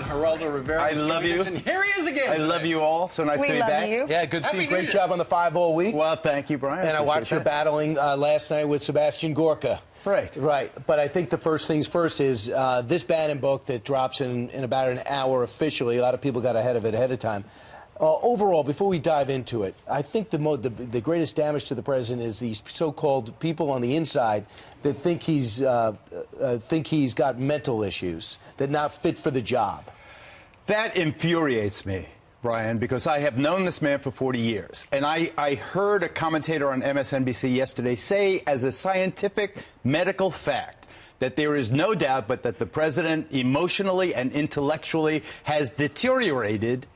Geraldo Rivera. I love you. And here he is again. I love you all. So nice to be back. You. Yeah, good to see you. Great Year. job on the 5-0 week. Well, thank you, Brian. And I watched your battling last night with Sebastian Gorka. Right. But I think the first things first is this Bannon book that drops in about an hour officially. A lot of people got ahead of it ahead of time. Overall, before we dive into it, I think the greatest damage to the president is these so-called people on the inside that think he's got mental issues, that not fit for the job. That infuriates me, Brian, because I have known this man for 40 years. And I heard a commentator on MSNBC yesterday say, as a scientific medical fact, that there is no doubt but that the president emotionally and intellectually has deteriorated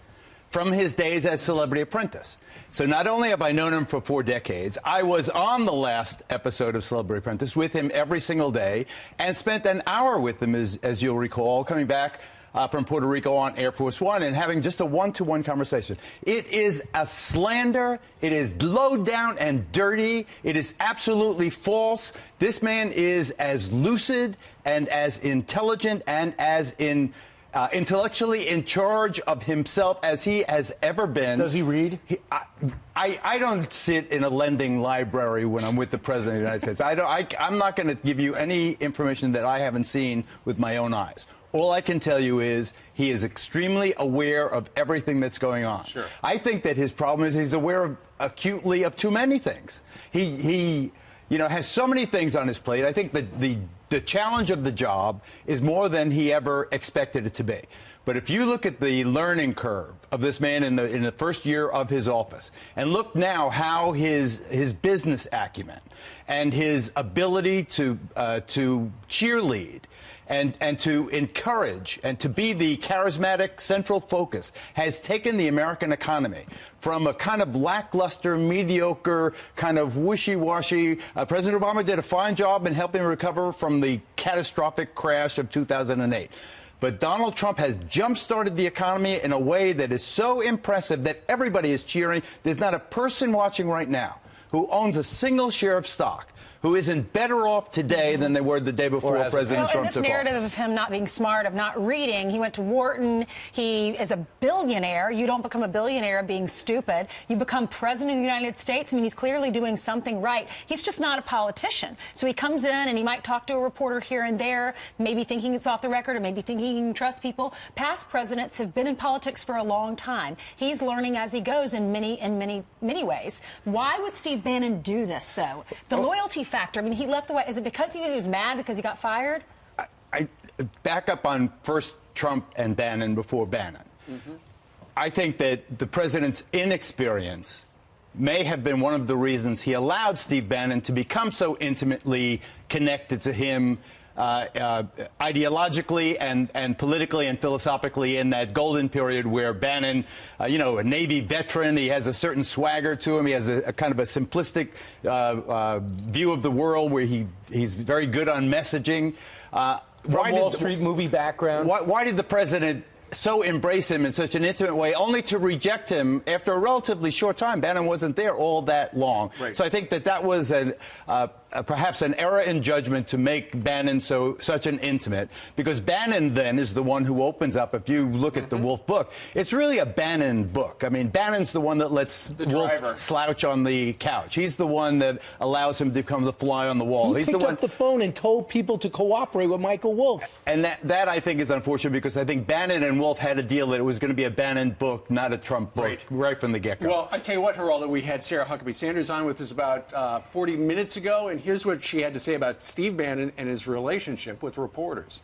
from his days as Celebrity Apprentice. So not only have I known him for 4 decades, I was on the last episode of Celebrity Apprentice with him every single day and spent an hour with him, as you'll recall, coming back from Puerto Rico on Air Force One and having just a one-to-one conversation. It is a slander. It is low down and dirty. It is absolutely false. This man is as lucid and as intelligent and as intellectually in charge of himself as he has ever been. Does he read? I don't sit in a lending library when I'm with the President of the United States. I'm not going to give you any information that I haven't seen with my own eyes. All I can tell you is he is extremely aware of everything that's going on. Sure. I think that his problem is he's aware acutely of too many things. He has so many things on his plate. I think that the challenge of the job is more than he ever expected it to be. But if you look at the learning curve of this man in the first year of his office, and look now how his business acumen and his ability to cheerlead and to encourage and to be the charismatic central focus has taken the American economy from a kind of lackluster, mediocre, kind of wishy-washy. President Obama did a fine job in helping recover from the catastrophic crash of 2008. But Donald Trump has jump-started the economy in a way that is so impressive that everybody is cheering. There's not a person watching right now who owns a single share of stock who isn't better off today than they were the day before President Trump took office. This narrative of him not being smart, of not reading, he went to Wharton, he is a billionaire. You don't become a billionaire being stupid. You become president of the United States. I mean, he's clearly doing something right. He's just not a politician. So he comes in and he might talk to a reporter here and there, maybe thinking it's off the record or maybe thinking he can trust people. Past presidents have been in politics for a long time. He's learning as he goes in many ways. Why would Steve Bannon do this, though? The loyalty factor. I mean, he left the White. Is it because he was mad because he got fired? I back up on first Trump and Bannon before Bannon. I think that the president's inexperience may have been one of the reasons he allowed Steve Bannon to become so intimately connected to him ideologically and politically and philosophically in that golden period where Bannon, a Navy veteran, he has a certain swagger to him. He has a kind of a simplistic view of the world where he's very good on messaging. Wall Street movie background. Why did the president so embrace him in such an intimate way, only to reject him after a relatively short time? Bannon wasn't there all that long. Right. So I think that was perhaps an error in judgment to make Bannon such an intimate, because Bannon then is the one who opens up. If you look at the Wolf book, it's really a Bannon book. I mean, Bannon's the one that lets Wolf slouch on the couch. He's the one that allows him to become the fly on the wall. He picked up the phone and told people to cooperate with Michael Wolff. And that I think is unfortunate, because I think Bannon and Wolf had a deal that it was going to be a Bannon book, not a Trump book, right from the get-go. Well, I tell you what, Geraldo, we had Sarah Huckabee Sanders on with us about 40 minutes ago, and here's what she had to say about Steve Bannon and his relationship with reporters.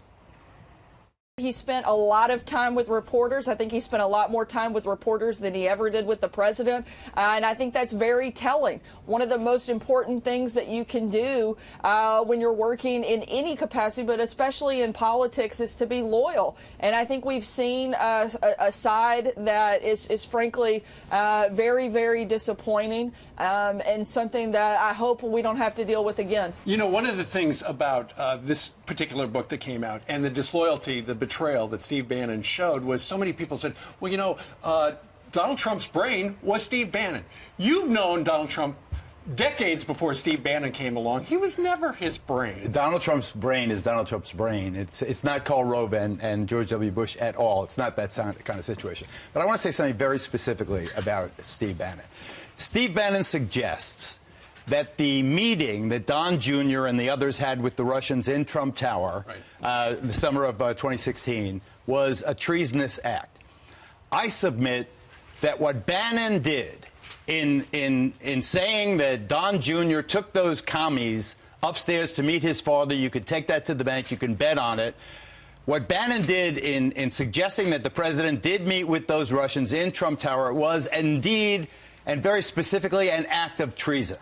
He spent a lot of time with reporters. I think he spent a lot more time with reporters than he ever did with the president. And I think that's very telling. One of the most important things that you can do when you're working in any capacity, but especially in politics, is to be loyal. And I think we've seen a side that is frankly very, very disappointing and something that I hope we don't have to deal with again. You know, one of the things about this particular book that came out and the disloyalty, the betrayal that Steve Bannon showed was so many people said, well, Donald Trump's brain was Steve Bannon. You've known Donald Trump decades before Steve Bannon came along, he was never his brain. Donald Trump's brain is Donald Trump's brain. It's not Karl Rove and George W. Bush at all. It's not that kind of situation. But I want to say something very specifically about Steve Bannon. Steve Bannon suggests that the meeting that Don Jr. and the others had with the Russians in Trump Tower the summer of 2016 was a treasonous act. I submit that what Bannon did in saying that Don Jr. took those commies upstairs to meet his father, you could take that to the bank, you can bet on it. What Bannon did in suggesting that the president did meet with those Russians in Trump Tower was indeed, and very specifically, an act of treason.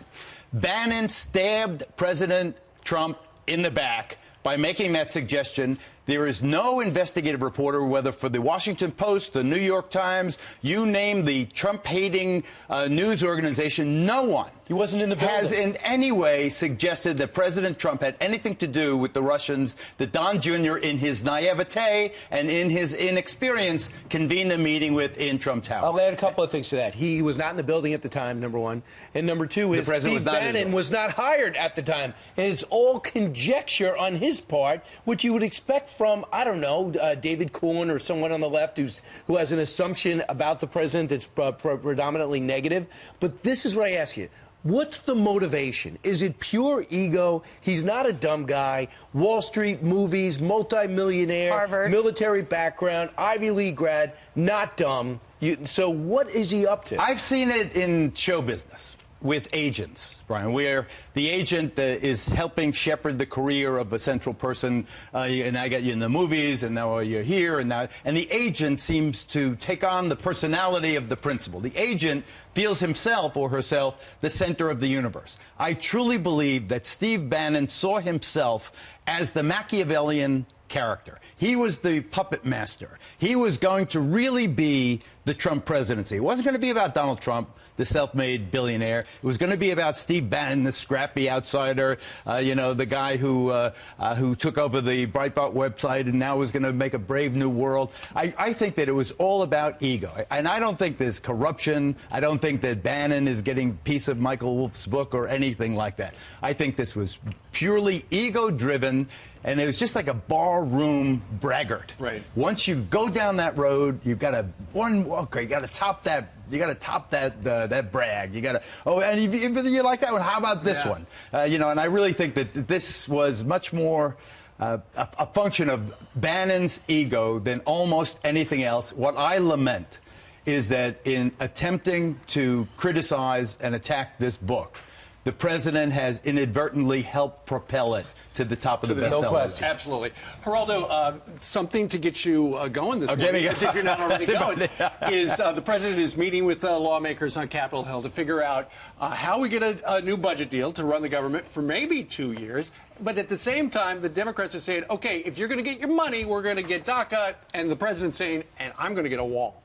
Bannon stabbed President Trump in the back by making that suggestion. There is no investigative reporter, whether for the Washington Post, the New York Times, you name the Trump-hating news organization, no one he wasn't in the building. Has in any way suggested that President Trump had anything to do with the Russians that Don Jr., in his naivete and in his inexperience, convened the meeting with in Trump Tower. I'll add a couple of things to that. He was not in the building at the time, number one. And number two is Steve Bannon was not hired at the time. And it's all conjecture on his part, which you would expect from, I don't know, David Kuhn or someone on the left who has an assumption about the president that's predominantly negative. But this is what I ask you. What's the motivation? Is it pure ego? He's not a dumb guy. Wall Street, movies, multimillionaire, Harvard, military background, Ivy League grad, not dumb. So what is he up to? I've seen it in show business with agents, Brian, where the agent is helping shepherd the career of a central person, and I got you in the movies, and now you're here, and the agent seems to take on the personality of the principal. The agent feels himself or herself the center of the universe. I truly believe that Steve Bannon saw himself as the Machiavellian character. He was the puppet master. He was going to really be the Trump presidency. It wasn't going to be about Donald Trump, the self-made billionaire. It was going to be about Steve Bannon, the scrappy outsider, the guy who took over the Breitbart website and now is going to make a brave new world. I think that it was all about ego. And I don't think there's corruption. I don't think that Bannon is getting a piece of Michael Wolff's book or anything like that. I think this was purely ego-driven, and it was just like a barroom braggart. Right. Once you go down that road, you've got to you got to top that. You got to top that brag. You got to. Oh, and if you like that one, how about this one? And I really think that this was much more a function of Bannon's ego than almost anything else. What I lament is that in attempting to criticize and attack this book, the president has inadvertently helped propel it to the top of the bestseller. No question. Absolutely. Geraldo, something to get you going this morning, because if you're not already going, is the president is meeting with lawmakers on Capitol Hill to figure out how we get a new budget deal to run the government for maybe 2 years. But at the same time, the Democrats are saying, okay, if you're going to get your money, we're going to get DACA. And the president's saying, and I'm going to get a wall.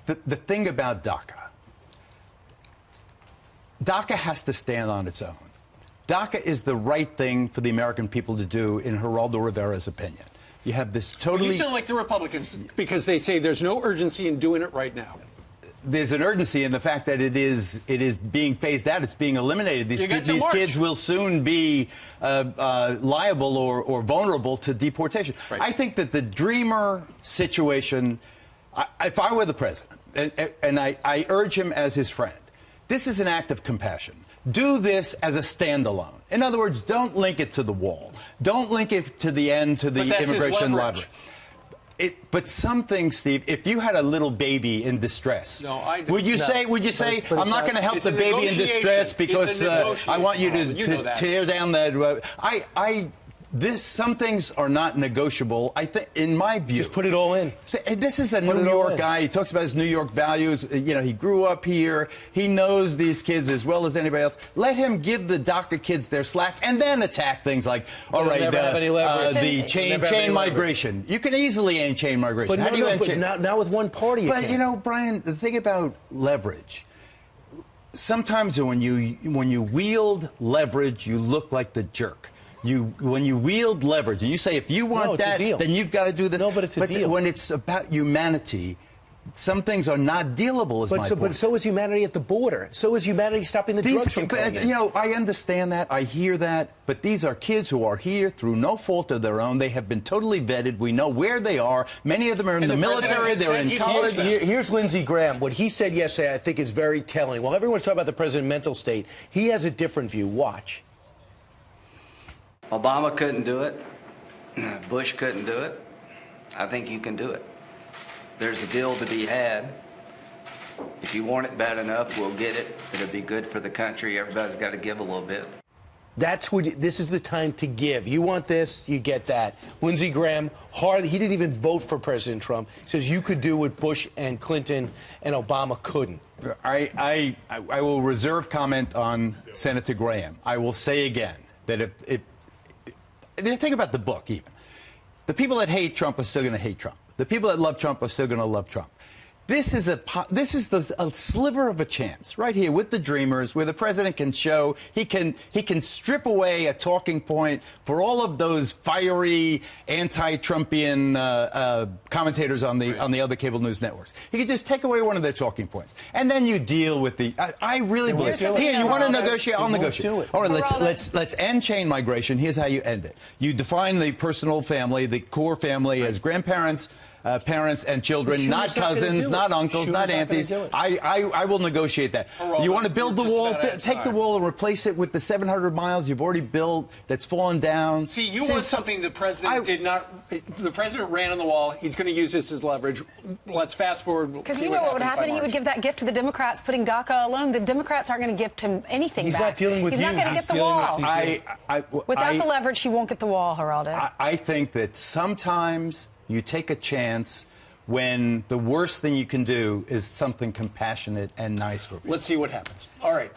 The thing about DACA has to stand on its own. DACA is the right thing for the American people to do, in Geraldo Rivera's opinion. You have this totally... You sound like the Republicans, because they say there's no urgency in doing it right now. There's an urgency in the fact that it is being phased out. It's being eliminated. These kids will soon be liable or vulnerable to deportation. Right. I think that the Dreamer situation, if I were the president, and I urge him as his friend, this is an act of compassion. Do this as a standalone. In other words, don't link it to the wall. Don't link it to the end, to the immigration lottery. But some things, Steve, if you had a little baby in distress, would you say, I'm not going to help the baby in distress because I want you to tear down that? Some things are not negotiable. I think, in my view, just put it all in. This is a New York guy. He talks about his New York values. He grew up here. He knows these kids as well as anybody else. Let him give the DACA kids their slack, and then attack things like, the chain migration. You can easily end chain migration. But not with one party. But Brian, the thing about leverage. Sometimes when you wield leverage, you look like the jerk. When you wield leverage and you say, if you want that, then you've got to do this. No, but it's a deal. When it's about humanity, some things are not dealable, is my point. But so is humanity at the border. So is humanity stopping the drugs from coming in. You know, I understand that. I hear that. But these are kids who are here through no fault of their own. They have been totally vetted. We know where they are. Many of them are in the military. They're in college. Here's Lindsey Graham. What he said yesterday, I think, is very telling. While everyone's talking about the president's mental state, he has a different view. Watch. Obama couldn't do it. Bush couldn't do it. I think you can do it. There's a deal to be had. If you want it bad enough, we'll get it. It'll be good for the country. Everybody's got to give a little bit. That's what. This is the time to give. You want this, you get that. Lindsey Graham, he didn't even vote for President Trump. He says you could do what Bush and Clinton and Obama couldn't. I will reserve comment on Senator Graham. I will say again that if think about the book, even the people that hate Trump are still going to hate Trump. The people that love Trump are still going to love Trump. This is a sliver of a chance right here with the Dreamers, where the president can show he can strip away a talking point for all of those fiery anti-Trumpian commentators on the other cable news networks. He could just take away one of their talking points, and then you deal with the. I really believe. Here, you want to negotiate? I'll negotiate. All right, let's end chain migration. Here's how you end it. You define the personal family, the core family, as grandparents. Parents and children, not cousins, not uncles, not aunties. I will negotiate that. You want to build the wall? Take the wall and replace it with the 700 miles you've already built that's fallen down. See, you want something the president did not. The president ran on the wall. He's going to use this as leverage. Let's fast forward. Because you know what would happen? He would give that gift to the Democrats, putting DACA alone. The Democrats aren't going to give him anything back. He's not dealing with you. He's not going to get the wall. Without the leverage, he won't get the wall, Geraldo. I think that sometimes you take a chance when the worst thing you can do is something compassionate and nice for people. Let's see what happens. All right.